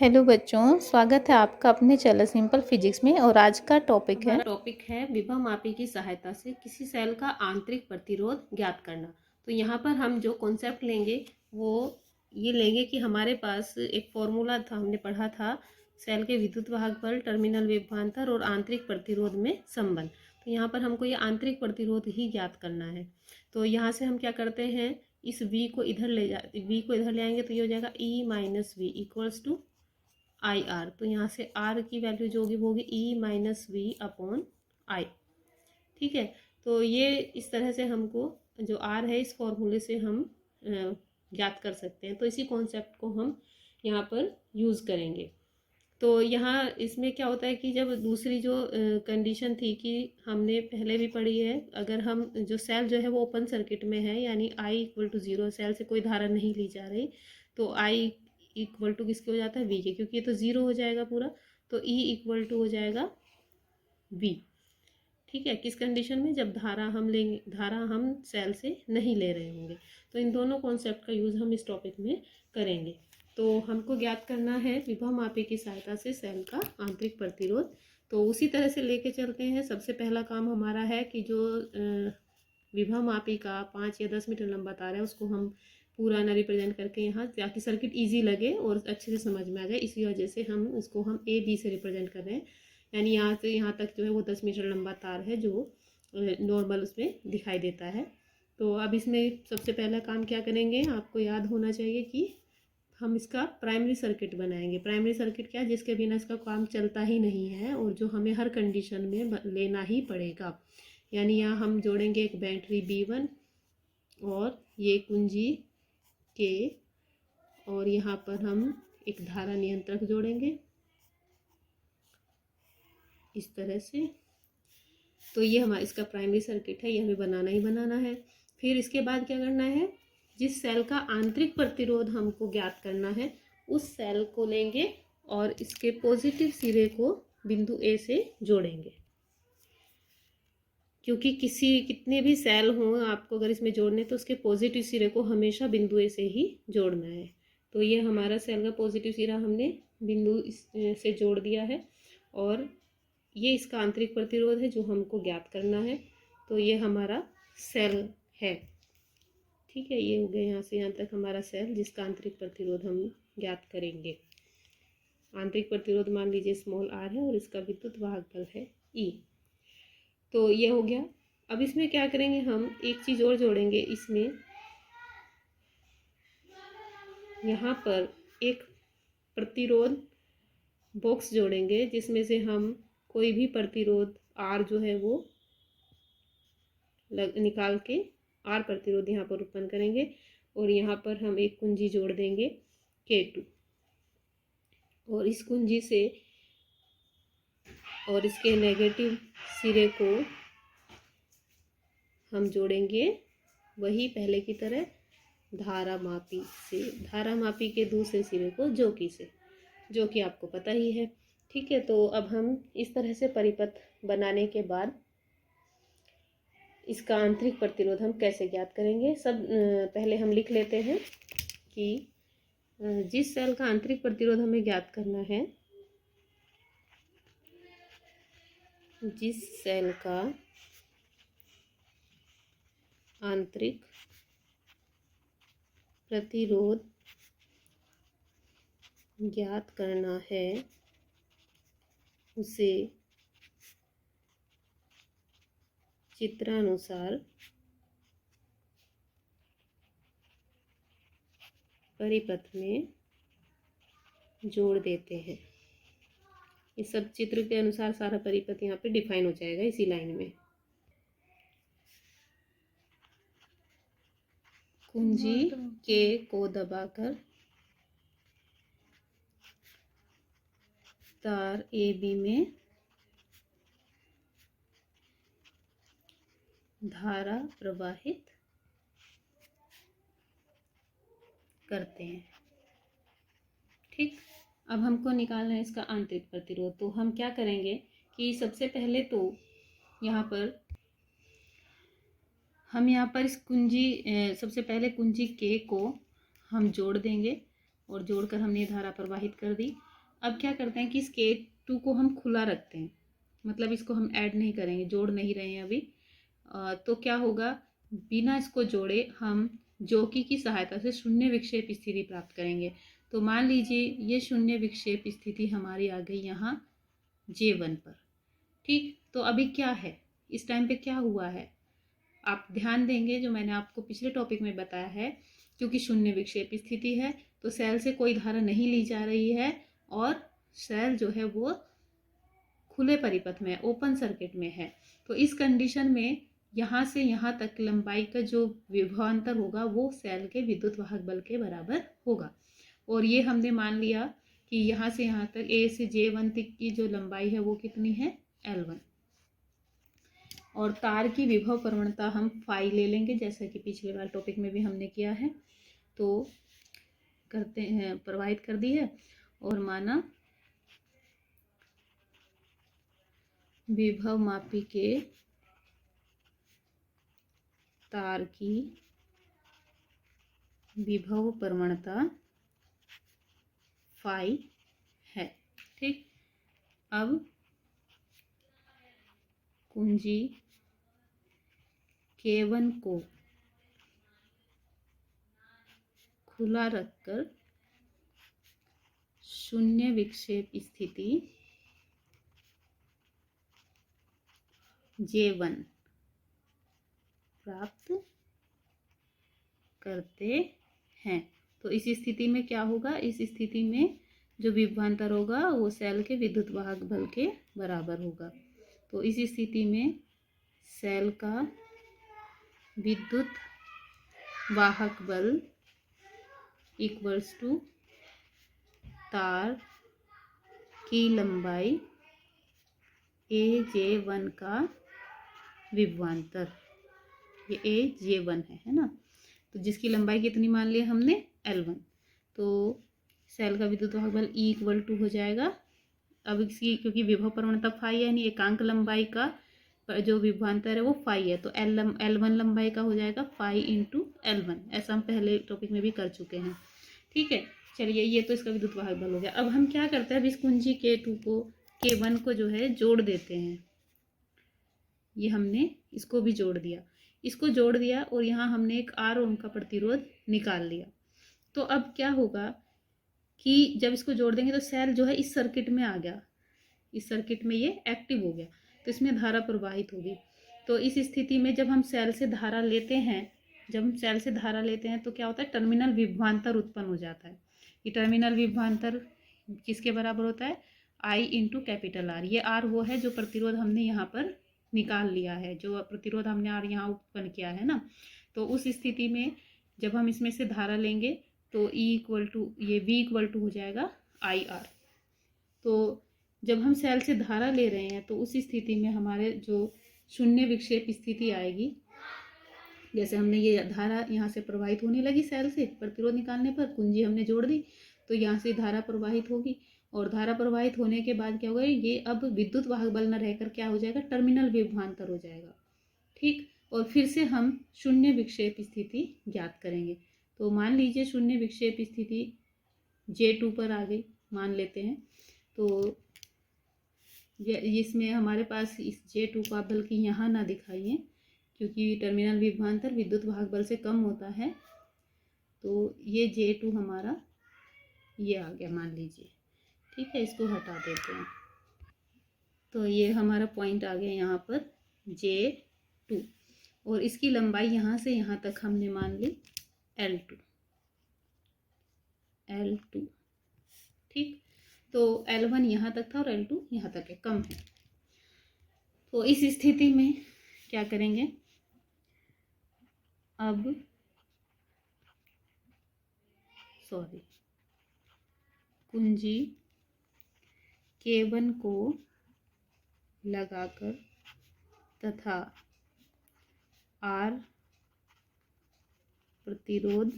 Hello बच्चों, स्वागत है आपका अपने चैनल सिंपल फिजिक्स में। और आज का टॉपिक है विभव मापी की सहायता से किसी सेल का आंतरिक प्रतिरोध ज्ञात करना। तो यहाँ पर हम जो कॉन्सेप्ट लेंगे वो ये लेंगे कि हमारे पास एक फॉर्मूला था, हमने पढ़ा था सेल के विद्युत वाहक बल, टर्मिनल विभवांतर और आंतरिक प्रतिरोध में संबंध। तो यहाँ पर हमको ये आंतरिक प्रतिरोध ही ज्ञात करना है। तो यहाँ से हम क्या करते हैं, इस v को इधर ले आएंगे तो ये हो जाएगा e minus V equals to I R. तो यहाँ से आर की वैल्यू जो होगी वो होगी E minus we upon I. ठीक है, तो ये इस तरह से हमको जो आर है इस फॉर्मूले से हम ज्ञात कर सकते हैं। तो इसी कॉन्सेप्ट को हम यहाँ पर यूज़ करेंगे। तो यहाँ इसमें क्या होता है कि जब दूसरी जो कंडीशन थी कि हमने पहले भी पढ़ी है, अगर हम जो सेल जो है वो ओपन सर्किट में है यानी I equal to zero, cell से कोई धारा नहीं ली जा रही, तो आई इक्वल टू किसके हो जाता है, वी के, क्योंकि ये तो ज़ीरो हो जाएगा पूरा। तो ई इक्वल टू हो जाएगा वी। ठीक है, किस कंडीशन में, जब धारा हम सेल से नहीं ले रहे होंगे। तो इन दोनों कॉन्सेप्ट का यूज़ हम इस टॉपिक में करेंगे। तो हमको ज्ञात करना है विभव मापी की सहायता से सेल का आंतरिक प्रतिरोध। तो उसी तरह से लेके चलते हैं। सबसे पहला काम हमारा है कि जो विभव मापी का 5 या 10 मीटर लंबा तार है उसको हम पूरा ना रिप्रेजेंट करके यहाँ, ताकि सर्किट इजी लगे और अच्छे से समझ में आ जाए, इसी वजह से हम इसको हम ए बी से रिप्रेजेंट कर रहे हैं। यानी यहाँ से यहाँ तक जो है वो 10 मीटर लंबा तार है जो नॉर्मल उसमें दिखाई देता है। तो अब इसमें सबसे पहला काम क्या करेंगे, आपको याद होना चाहिए कि हम इसका प्राइमरी सर्किट बनाएंगे। प्राइमरी सर्किट क्या है, जिसके बिना इसका काम चलता ही नहीं है और जो हमें हर कंडीशन में लेना ही पड़ेगा। यानी यहाँ हम जोड़ेंगे एक बैटरी B1 और ये कुंजी K, और यहाँ पर हम एक धारा नियंत्रक जोड़ेंगे इस तरह से। तो ये हमारा इसका प्राइमरी सर्किट है, ये हमें बनाना ही बनाना है। फिर इसके बाद क्या करना है, जिस सेल का आंतरिक प्रतिरोध हमको ज्ञात करना है उस सेल को लेंगे और इसके पॉजिटिव सिरे को बिंदु ए से जोड़ेंगे। क्योंकि कितने भी सेल हों आपको अगर इसमें जोड़ने, तो उसके पॉजिटिव सिरे को हमेशा बिंदु ए से ही जोड़ना है। तो ये हमारा सेल का पॉजिटिव सिरा हमने बिंदु से जोड़ दिया है और ये इसका आंतरिक प्रतिरोध है जो हमको ज्ञात करना है। तो ये हमारा सेल है। ठीक है, ये हो गया यहाँ से यहाँ तक हमारा सेल जिसका आंतरिक प्रतिरोध हम ज्ञात करेंगे। आंतरिक प्रतिरोध मान लीजिए स्मॉल आर है और इसका विद्युत वाहक बल है ई। तो ये हो गया। अब इसमें क्या करेंगे, हम एक चीज़ और जोड़ेंगे। इसमें यहाँ पर एक प्रतिरोध बॉक्स जोड़ेंगे जिसमें से हम कोई भी प्रतिरोध आर जो है वो निकाल के आर प्रतिरोध यहाँ पर उत्पन्न करेंगे और यहाँ पर हम एक कुंजी जोड़ देंगे K2 और इस कुंजी से और इसके नेगेटिव सिरे को हम जोड़ेंगे वही पहले की तरह धारा मापी से, धारा मापी के दूसरे सिरे को जो कि आपको पता ही है। ठीक है, तो अब हम इस तरह से परिपथ बनाने के बाद इसका आंतरिक प्रतिरोध हम कैसे ज्ञात करेंगे। पहले हम लिख लेते हैं कि जिस सेल का आंतरिक प्रतिरोध हमें ज्ञात करना है, जिस सेल का आंतरिक प्रतिरोध ज्ञात करना है उसे चित्रानुसार परिपथ में जोड़ देते हैं। इस सब चित्र के अनुसार सारा परिपथ यहाँ पे डिफाइन हो जाएगा इसी लाइन में। कुंजी के को दबाकर तार ए बी में धारा प्रवाहित करते हैं। ठीक, अब हमको निकालना है इसका आंतरिक प्रतिरोध। तो हम क्या करेंगे कि सबसे पहले तो यहाँ पर इस कुंजी सबसे पहले कुंजी K को हम जोड़ देंगे और जोड़कर हमने धारा प्रवाहित कर दी। अब क्या करते हैं कि इस K2 को हम खुला रखते हैं, मतलब इसको हम ऐड नहीं करेंगे, जोड़ नहीं रहे हैं अभी। तो क्या होगा, बिना इसको जोड़े हम जोकी की सहायता से शून्य विक्षेप स्थिति प्राप्त करेंगे। तो मान लीजिए ये शून्य विक्षेप स्थिति हमारी आ गई यहाँ J1 पर। ठीक, तो अभी क्या है, इस टाइम पे क्या हुआ है, आप ध्यान देंगे जो मैंने आपको पिछले टॉपिक में बताया है, क्योंकि शून्य विक्षेप स्थिति है तो सेल से कोई धारा नहीं ली जा रही है और सेल जो है वो खुले परिपथ में, ओपन सर्किट में है। तो इस कंडीशन में यहाँ से यहाँ तक लंबाई का जो विभवांतर होगा वो सेल के विद्युत वाहक बल के बराबर होगा। और ये हमने मान लिया कि यहाँ से यहाँ तक A से J1 तक की जो लंबाई है वो कितनी है, L1। और तार की विभव प्रवणता हम फाई ले लेंगे, जैसा कि पिछले वाले टॉपिक में भी हमने किया है। तो करते हैं, प्रवाहित कर दी है और माना विभव मापी के तार की विभव प्रवणता फाई है। ठीक, अब कुंजी K1 को खुला रखकर शून्य विक्षेप स्थिति J1 प्राप्त करते हैं। तो इस स्थिति में क्या होगा, इस स्थिति में जो विभवांतर होगा वो सेल के विद्युत वाहक बल के बराबर होगा। तो इस स्थिति में सेल का विद्युत वाहक बल इक्वल्स टू तार की लंबाई AJ1 का विभवांतर, ये AJ1 है ना, तो जिसकी लंबाई कितनी मान लिया हमने, L1। तो सेल का विद्युत वाहक बल E इक्वल टू हो जाएगा, अब इसकी क्योंकि विभव प्रवणता फाई है, यानी एकांक लंबाई का जो विभवांतर है वो फाई है, तो L1 लंबाई का हो जाएगा फाई इंटू L1। ऐसा हम पहले टॉपिक में भी कर चुके हैं। ठीक है, चलिए ये तो इसका विद्युत वाहक बल हो गया। अब हम क्या करते हैं, अब इस कुंजी K2 को K1 को जो है जोड़ देते हैं। ये हमने इसको भी जोड़ दिया, इसको जोड़ दिया और यहाँ हमने एक R ओम का प्रतिरोध निकाल लिया। तो अब क्या होगा कि जब इसको जोड़ देंगे तो सेल जो है इस सर्किट में आ गया, इस सर्किट में ये एक्टिव हो गया, तो इसमें धारा प्रवाहित होगी। तो इस स्थिति में जब हम सेल से धारा लेते हैं, जब हम सेल से धारा लेते हैं तो क्या होता है, टर्मिनल विभवांतर उत्पन्न हो जाता है। ये टर्मिनल विभवांतर किसके बराबर होता है, I इंटू कैपिटल R। ये R वो है जो प्रतिरोध हमने यहाँ पर निकाल लिया है, जो प्रतिरोध हमने R यहाँ उत्पन्न किया है ना। तो उस स्थिति में जब हम इसमें से धारा लेंगे तो E इक्वल टू ये V इक्वल टू हो जाएगा IR। तो जब हम सेल से धारा ले रहे हैं तो उस स्थिति में हमारे जो शून्य विक्षेप स्थिति आएगी, जैसे हमने ये धारा यहाँ से प्रवाहित होने लगी सेल से, प्रतिरोध निकालने पर कुंजी हमने जोड़ दी तो यहाँ से धारा प्रवाहित होगी, और धारा प्रवाहित होने के बाद क्या होगा, ये अब विद्युत वाहक बल न रहकर क्या हो जाएगा, टर्मिनल विभवांतर हो जाएगा। ठीक, और फिर से हम शून्य विक्षेप स्थिति ज्ञात करेंगे। तो मान लीजिए शून्य विक्षेप स्थिति J2 पर आ गई, मान लेते हैं। तो इसमें हमारे पास इस J2 को आप बल्कि यहाँ ना दिखाइए, क्योंकि टर्मिनल विभवांतर विद्युत वाहक बल से कम होता है। तो ये J2 हमारा ये आ गया मान लीजिए। ठीक है, इसको हटा देते हैं। तो ये हमारा पॉइंट आ गया यहाँ पर J2, और इसकी लंबाई यहाँ से यहाँ तक हमने मान ली L2। ठीक, तो L1 यहाँ तक था और L2 यहाँ तक है, कम है। तो इस स्थिति में क्या करेंगे, अब कुंजी K1 को लगाकर तथा R प्रतिरोध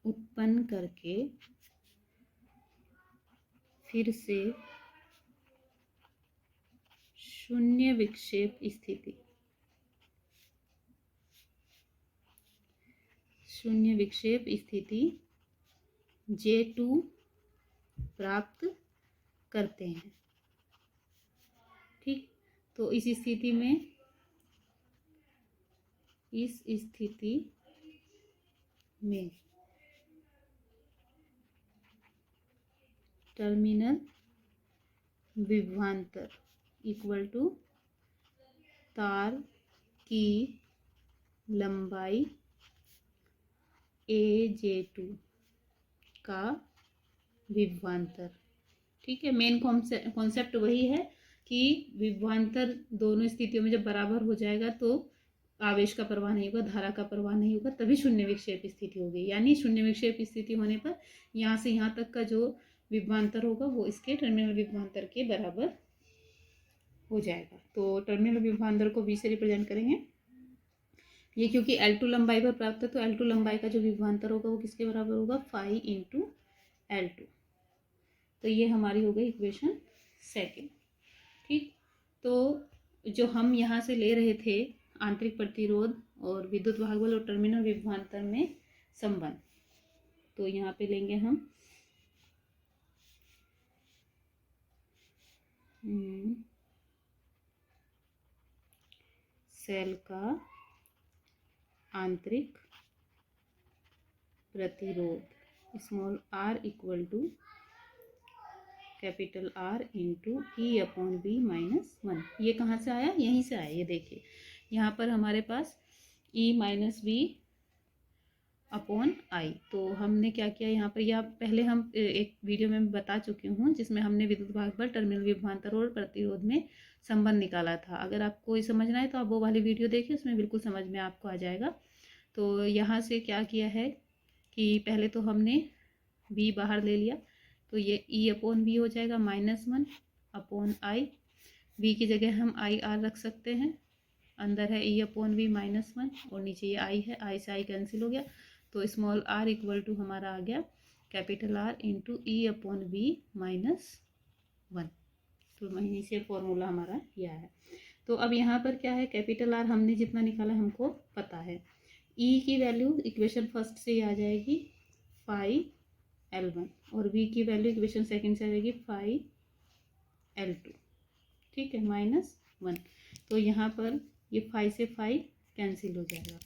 उत्पन्न करके फिर से शून्य विक्षेप स्थिति J2 प्राप्त करते हैं। ठीक, तो इस स्थिति में टर्मिनल विभवांतर इक्वल टू तार की लंबाई AJ2 का विभवांतर। ठीक है, मेन कॉन्सेप्ट वही है कि विभवांतर दोनों स्थितियों में जब बराबर हो जाएगा तो आवेश का प्रवाह नहीं होगा, धारा का प्रवाह नहीं होगा, तभी शून्य विक्षेप स्थिति होगी। यानी शून्य विक्षेप स्थिति होने पर यहाँ से यहाँ तक का जो विभवांतर होगा वो इसके टर्मिनल विभवांतर के बराबर हो जाएगा। तो टर्मिनल विभवांतर को V से रिप्रेजेंट करेंगे। ये क्योंकि L2 लंबाई पर प्राप्त है तो L2 लंबाई का जो विभवांतर होगा वो किसके बराबर होगा, फाई इंटू L2। तो ये हमारी हो गई इक्वेशन सेकेंड। ठीक, तो जो हम यहाँ से ले रहे थे आंतरिक प्रतिरोध और विद्युत वाहक बल और टर्मिनल विभवांतर में संबंध, तो यहाँ पे लेंगे हम सेल का आंतरिक प्रतिरोध small r equal to capital R into E/V minus 1। ये कहाँ से आया, यहीं से आया। ये देखिए यहाँ पर हमारे पास E minus V upon I। तो हमने क्या किया यहाँ पर, या पहले हम एक वीडियो में बता चुकी हूँ जिसमें हमने विद्युत वाहक बल, टर्मिनल विभवांतर और प्रतिरोध में संबंध निकाला था। अगर आपको ये समझना है तो आप वो वाली वीडियो देखिए, उसमें बिल्कुल समझ में आपको आ जाएगा। तो यहाँ से क्या किया है कि पहले तो हमने V बाहर ले लिया, तो ये E/V हो जाएगा -1 अपॉन I। V की जगह हम IR रख सकते हैं, अंदर है E/V -1 और नीचे ये I है, I से I कैंसिल हो गया। तो स्मॉल r इक्वल टू हमारा आ गया कैपिटल R इंटू E/V -1। तो वहीं से फॉर्मूला हमारा यह है। तो अब यहाँ पर क्या है, कैपिटल R हमने जितना निकाला हमको पता है। E की वैल्यू इक्वेशन फर्स्ट से ही आ जाएगी फाई L1 और V की वैल्यू इक्वेशन सेकंड से आ जाएगी फाई L2। ठीक है, -1। तो यहाँ पर ये फाई से फाई कैंसिल हो जाएगा।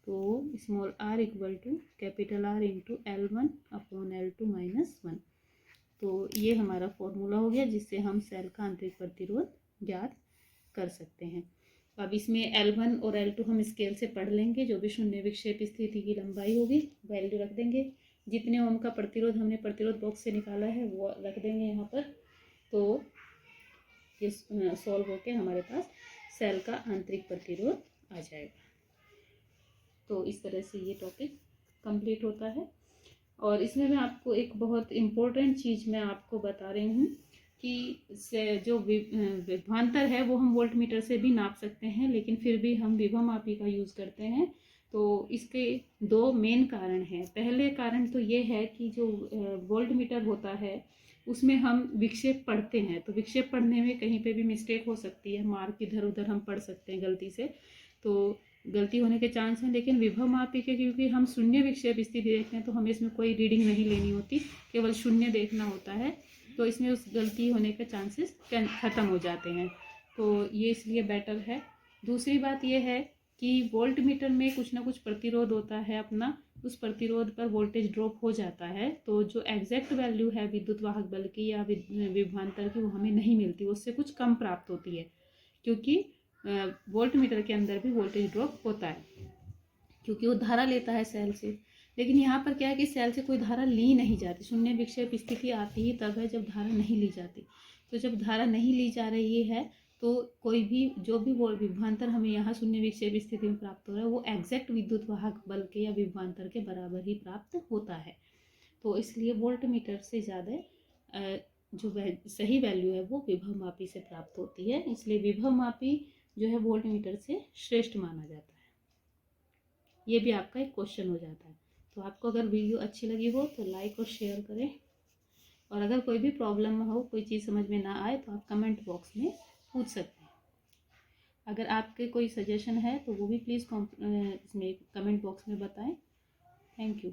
तो small r equal to capital R into L1 upon L2 -1। तो ये हमारा फॉर्मूला हो गया जिससे हम सेल का आंतरिक प्रतिरोध ज्ञात कर सकते हैं। अब इसमें L1 और L2 हम स्केल से पढ़ लेंगे। जो भी शून्य विक्षेप स्थिति की लंबाई होगी वैल्यू रख देंगे, जितने ओम का प्रतिरोध हमने प्रतिरोध बॉक्स से निकाला है वो रख देंगे यहाँ पर। तो ये सॉल्व होके हमारे पास सेल का आंतरिक प्रतिरोध आ जाएगा। तो इस तरह से ये टॉपिक कंप्लीट होता है। और इसमें मैं आपको एक बहुत इम्पोर्टेंट चीज़ मैं आपको बता रही हूँ कि जो विभवांतर है वो हम वोल्ट मीटर से भी नाप सकते हैं, लेकिन फिर भी हम विभव मापी का यूज़ करते हैं। तो इसके दो मेन कारण हैं। पहले कारण तो ये है कि जो वोल्ट मीटर होता है उसमें हम विक्षेप पढ़ते हैं, तो विक्षेप पढ़ने में कहीं पे भी मिस्टेक हो सकती है, मार्क इधर उधर हम पढ़ सकते हैं गलती से, तो गलती होने के चांस हैं। लेकिन विभव मापी के क्योंकि हम शून्य विक्षेप स्थिति देखते हैं तो हमें इसमें कोई रीडिंग नहीं लेनी होती, केवल शून्य देखना होता है, तो इसमें उस गलती होने के चांसेस ख़त्म हो जाते हैं। तो ये इसलिए बेटर है। दूसरी बात ये है कि वोल्ट मीटर में कुछ ना कुछ प्रतिरोध होता है अपना, उस प्रतिरोध पर वोल्टेज ड्रॉप हो जाता है, तो जो एग्जैक्ट वैल्यू है विद्युत वाहक बल की या विभवांतर की वो हमें नहीं मिलती, उससे कुछ कम प्राप्त होती है, क्योंकि वोल्ट मीटर के अंदर भी वोल्टेज ड्रॉप होता है क्योंकि वो धारा लेता है सेल से। लेकिन यहाँ पर क्या है कि सेल से कोई धारा ली नहीं जाती। शून्य विक्षेप स्थिति आती ही तब है जब धारा नहीं ली जाती। तो जब धारा नहीं ली जा रही है तो कोई भी जो भी विभवांतर हमें यहाँ शून्य विक्षेप स्थिति में प्राप्त हो रहा है वो एग्जैक्ट विद्युत वाहक बल के या विभवांतर के बराबर ही प्राप्त होता है। तो इसलिए वोल्ट मीटर से ज़्यादा जो सही वैल्यू है वो विभव मापी से प्राप्त होती है। इसलिए विभव मापी जो है वोल्ट मीटर से श्रेष्ठ माना जाता है। ये भी आपका एक क्वेश्चन हो जाता है। तो आपको अगर वीडियो अच्छी लगी हो तो लाइक और शेयर करें, और अगर कोई भी प्रॉब्लम हो, कोई चीज़ समझ में ना आए तो आप कमेंट बॉक्स में पूछ सकते हैं। अगर आपके कोई सजेशन है तो वो भी प्लीज़ इसमें कमेंट बॉक्स में बताएं। Thank you.